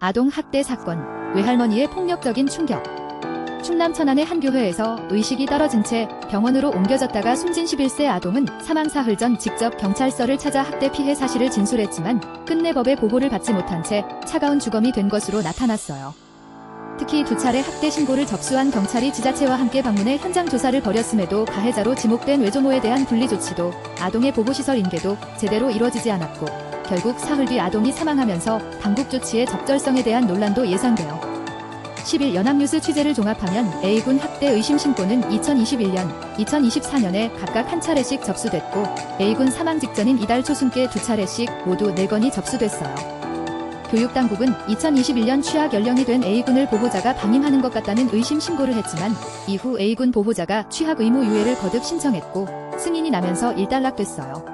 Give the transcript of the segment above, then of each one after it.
아동 학대 사건, 외할머니의 폭력적인 충격. 충남 천안의 한 교회에서 의식이 떨어진 채 병원으로 옮겨졌다가 숨진 11세 아동은 사망 사흘 전 직접 경찰서를 찾아 학대 피해 사실을 진술했지만 끝내 법의 보호를 받지 못한 채 차가운 주검이 된 것으로 나타났어요. 특히 2차례 학대 신고를 접수한 경찰이 지자체와 함께 방문해 현장 조사를 벌였음에도 가해자로 지목된 외조모에 대한 분리 조치도 아동의 보호시설 인계도 제대로 이뤄지지 않았고 결국 사흘 뒤 아동이 사망하면서 당국 조치의 적절성에 대한 논란도 예상돼요. 10일 연합뉴스 취재를 종합하면 A군 학대 의심 신고는 2021년, 2024년에 각각 한 차례씩 접수됐고 A군 사망 직전인 이달 초순께 2차례씩 모두 4건이 접수됐어요. 교육당국은 2021년 취학 연령이 된 A군을 보호자가 방임하는 것 같다는 의심 신고를 했지만 이후 A군 보호자가 취학 의무 유예를 거듭 신청했고 승인이 나면서 일단락됐어요.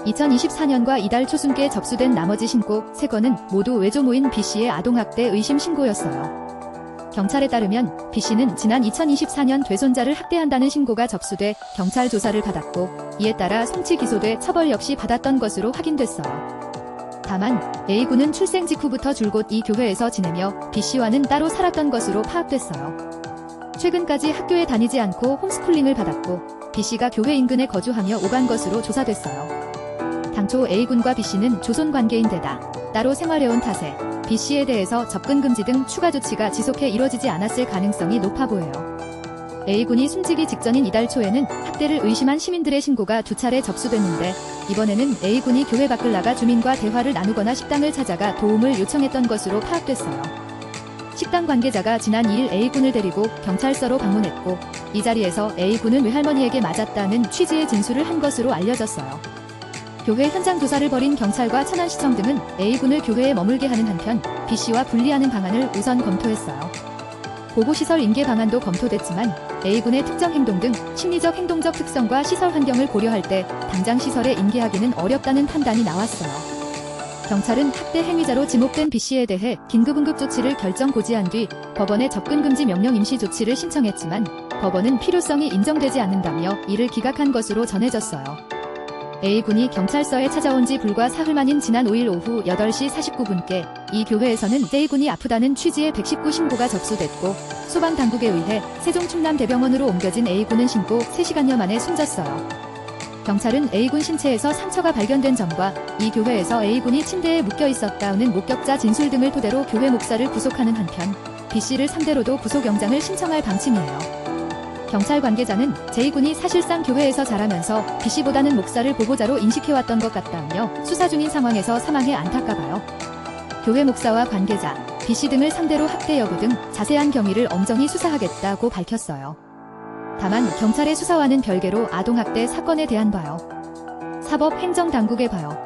2024년과 이달 초순께 접수된 나머지 신고 3건은 모두 외조모인 B씨의 아동학대 의심 신고였어요. 경찰에 따르면 B씨는 지난 2024년 되손자를 학대한다는 신고가 접수돼 경찰 조사를 받았고 이에 따라 송치 기소돼 처벌 역시 받았던 것으로 확인됐어요. 다만 A군은 출생 직후부터 줄곧 이 교회에서 지내며 B씨와는 따로 살았던 것으로 파악됐어요. 최근까지 학교에 다니지 않고 홈스쿨링을 받았고 B씨가 교회 인근에 거주하며 오간 것으로 조사됐어요. 당초 A군과 B씨는 조손 관계인 데다 따로 생활해온 탓에 B씨에 대해서 접근 금지 등 추가 조치가 지속해 이뤄지지 않았을 가능성이 높아 보여요. A군이 숨지기 직전인 이달 초에는 학대를 의심한 시민들의 신고가 2차례 접수됐는데 이번에는 A군이 교회 밖을 나가 주민과 대화를 나누거나 식당을 찾아가 도움을 요청했던 것으로 파악됐어요. 식당 관계자가 지난 2일 A군을 데리고 경찰서로 방문했고 이 자리에서 A군은 외할머니에게 맞았다는 취지의 진술을 한 것으로 알려졌어요. 교회 현장 조사를 벌인 경찰과 천안시청 등은 A군을 교회에 머물게 하는 한편 B씨와 분리하는 방안을 우선 검토했어요. 보호시설 인계 방안도 검토됐지만 A군의 특정 행동 등 심리적 행동적 특성과 시설 환경을 고려할 때 당장 시설에 인계하기는 어렵다는 판단이 나왔어요. 경찰은 학대 행위자로 지목된 B씨에 대해 긴급 조치를 결정 고지한 뒤 법원에 접근 금지 명령 임시 조치를 신청했지만 법원은 필요성이 인정되지 않는다며 이를 기각한 것으로 전해졌어요. A군이 경찰서에 찾아온 지 불과 사흘 만인 지난 5일 오후 8시 49분께 이 교회에서는 A군이 아프다는 취지의 119 신고가 접수됐고 소방당국에 의해 세종 충남대병원으로 옮겨진 A군은 신고 3시간여 만에 숨졌어요. 경찰은 A군 신체에서 상처가 발견된 점과 이 교회에서 A군이 침대에 묶여 있었다는 목격자 진술 등을 토대로 교회 목사를 구속하는 한편 B씨를 상대로도 구속영장을 신청할 방침이에요. 경찰 관계자는 J군이 사실상 교회에서 자라면서 B씨보다는 목사를 보호자로 인식해왔던 것 같다며 수사 중인 상황에서 사망해 안타까워요. 교회 목사와 관계자, B씨 등을 상대로 학대 여부 등 자세한 경위를 엄정히 수사하겠다고 밝혔어요. 다만 경찰의 수사와는 별개로 아동학대 사건에 대한 봐요. 사법행정당국에 봐요.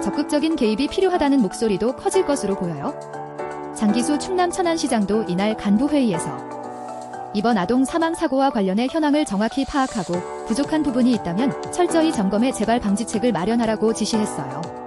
적극적인 개입이 필요하다는 목소리도 커질 것으로 보여요. 장기수 충남 천안시장도 이날 간부회의에서 이번 아동 사망 사고와 관련해 현황을 정확히 파악하고 부족한 부분이 있다면 철저히 점검해 재발 방지책을 마련하라고 지시했어요.